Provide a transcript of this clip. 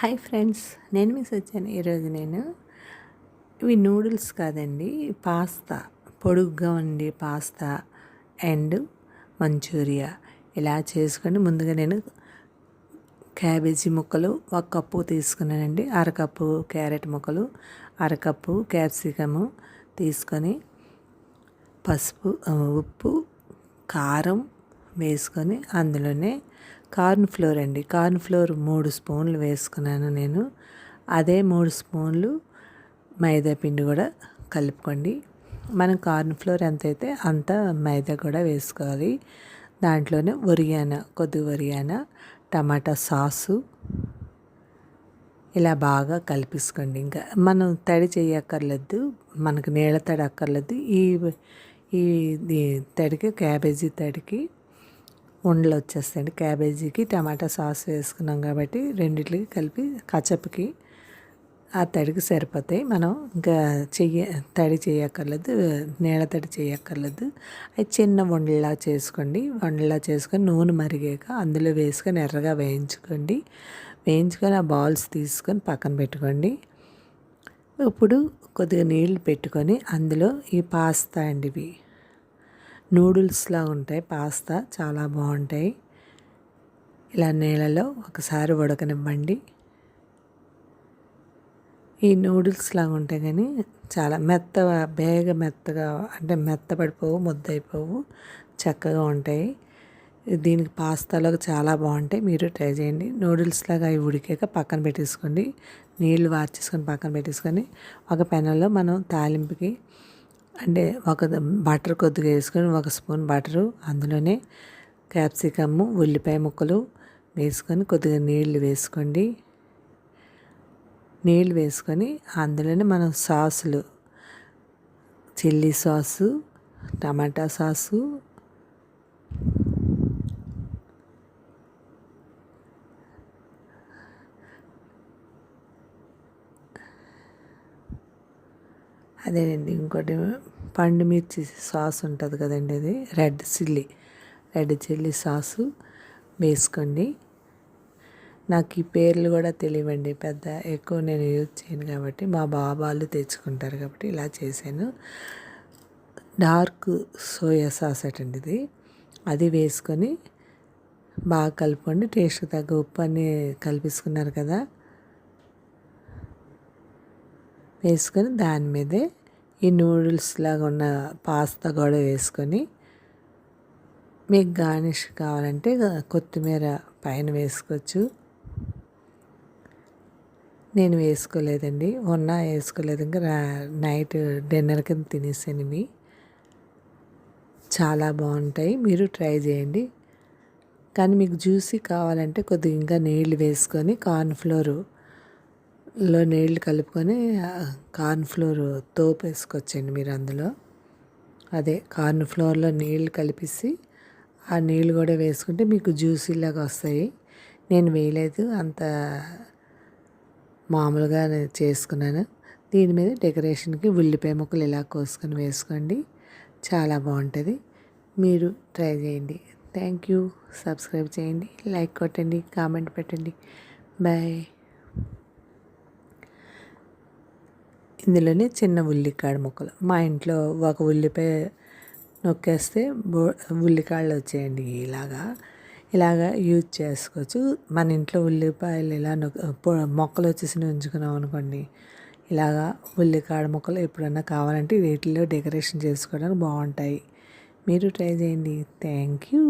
Hi friends, నేను miss వచ్చాను. ఈరోజు నేను ఇవి నూడిల్స్ కాదండి, పాస్తా, పొడుగ్గా ఉండి పాస్తా అండ్ మంచూరియా ఇలా చేసుకొని ముందుగా నేను క్యాబేజీ ముక్కలు 1 కప్పు తీసుకున్నానండి. అరకప్పు క్యారెట్ ముక్కలు, అరకప్పు క్యాప్సికము తీసుకొని పసుపు, ఉప్పు, కారం వేసుకొని అందులోనే కార్న్ ఫ్లోర్ అండి, కార్న్ ఫ్లోర్ 3 స్పూన్లు వేసుకున్నాను నేను. అదే 3 స్పూన్లు మైదా పిండి కూడా కలుపుకోండి. మనం కార్న్ ఫ్లోర్ ఎంతైతే అంత మైదా కూడా వేసుకోవాలి. దాంట్లోనే కొద్దిగా ఒరియానా, టమాటా సాసు ఇలా బాగా కలిపేసుకోండి. ఇంకా మనం తడి చేయక్కర్లేదు, మనకు నీళ్ళ తడి అక్కర్లేదు. ఈ తడికి, క్యాబేజీ తడికి ఉండలు వచ్చేస్తాయండి. క్యాబేజీకి టమాటా సాస్ వేసుకున్నాం కాబట్టి రెండిట్లకి కలిపి కచప్కి ఆ తడికి సరిపోతాయి. మనం ఇంకా తడి చేయక్కర్లేదు, నీళ్ళ తడి చేయక్కర్లేదు. అవి చిన్న ఉండలా చేసుకోండి. ఉండలా చేసుకొని నూనె మరిగాక అందులో వేసుకొని ఎర్రగా వేయించుకొని ఆ బాల్స్ తీసుకొని పక్కన పెట్టుకోండి. ఇప్పుడు కొద్దిగా నీళ్ళు పెట్టుకొని అందులో ఈ పాస్తా అండి, ఇవి నూడిల్స్లా ఉంటాయి. పాస్తా చాలా బాగుంటాయి. ఇలా నీళ్ళలో ఒకసారి ఉడకనివ్వండి. ఈ నూడిల్స్ లాగా ఉంటాయి కానీ చాలా మెత్తగా అంటే మెత్తపడిపోవు, ముద్దయిపోవు, చక్కగా ఉంటాయి. దీనికి పాస్తాలోకి చాలా బాగుంటాయి. మీరు ట్రై చేయండి. నూడిల్స్ లాగా అవి ఉడికాక పక్కన పెట్టేసుకోండి. నీళ్ళు వార్చేసుకొని పక్కన పెట్టేసుకొని ఒక పెనంలో మనం తాలింపుకి అంటే బటర్ కొద్దిగా వేసుకొని 1 స్పూన్ బటరు, అందులోనే క్యాప్సికము, ఉల్లిపాయ ముక్కలు వేసుకొని కొద్దిగా నీళ్లు వేసుకోండి. నీళ్ళు వేసుకొని అందులోనే మనం సాసులు, చిల్లీ సాసు, టమాటా సాసు, అదేనండి, ఇంకోటి పండు మిర్చి సాస్ ఉంటుంది కదండి, అది రెడ్ చిల్లీ సాసు వేసుకోండి. నాకు ఈ పేర్లు కూడా తెలియవండి, పెద్ద ఎక్కువ నేను యూజ్ చేయను కాబట్టి, మా బాబాలు తెచ్చుకుంటారు కాబట్టి ఇలా చేశాను. డార్క్ సోయా సాస్ అటండి ఇది, అది వేసుకొని బాగా కలుపుకోండి. టేస్ట్కి తగ్గ ఉప్పు అన్నీ కలిపేసుకున్నారు కదా, వేసుకొని దాని మీదే ఈ నూడిల్స్ లాగా ఉన్న పాస్తా కూడా వేసుకొని మీకు గార్నిష్ కావాలంటే కొత్తిమీర పైన వేసుకోవచ్చు. నేను వేసుకోలేదండి, వేసుకోలేదు. ఇంకా నైట్ డిన్నర్ కింద తినేసాను. ఇవి చాలా బాగుంటాయి, మీరు ట్రై చేయండి. కానీ మీకు జ్యూసీ కావాలంటే కొద్దిగా ఇంకా నీళ్ళు వేసుకొని కార్న్ఫ్లోర్లో నీళ్ళు కలుపుకొని కార్న్ఫ్లోర్ తోపు వేసుకోవచ్చండి మీరు అందులో. అదే కార్న్ఫ్లోర్లో నీళ్ళు కలిపేసి ఆ నీళ్ళు కూడా వేసుకుంటే మీకు జ్యూసీలాగా వస్తాయి. నేను వేయలేదు, అంత మామూలుగా చేసుకున్నాను. దీని మీద డెకరేషన్కి ఉల్లిపాయ ముక్కలు ఇలా కోసుకొని వేసుకోండి, చాలా బాగుంటుంది. మీరు ట్రై చేయండి. Thank you. సబ్స్క్రైబ్ చేయండి, లైక్ కొట్టండి, కామెంట్ పెట్టండి. బాయ్. ఇందులోనే చిన్న ఉల్లికాడ ముక్కలు, మా ఇంట్లో 1 ఉల్లిపాయ నొక్కేస్తే ఉల్లికాడలు వచ్చేయండి. ఇలాగా యూజ్ చేసుకోవచ్చు. మన ఇంట్లో ఉల్లిపాయలు ఇలా మొక్కలు వచ్చేసి ఉంచుకున్నాం అనుకోండి, ఇలాగా ఉల్లికాడ ముక్కలు ఎప్పుడన్నా కావాలంటే వీటిల్లో డెకరేషన్ చేసుకోవడానికి బాగుంటాయి. మీరు ట్రై చేయండి. Thank you.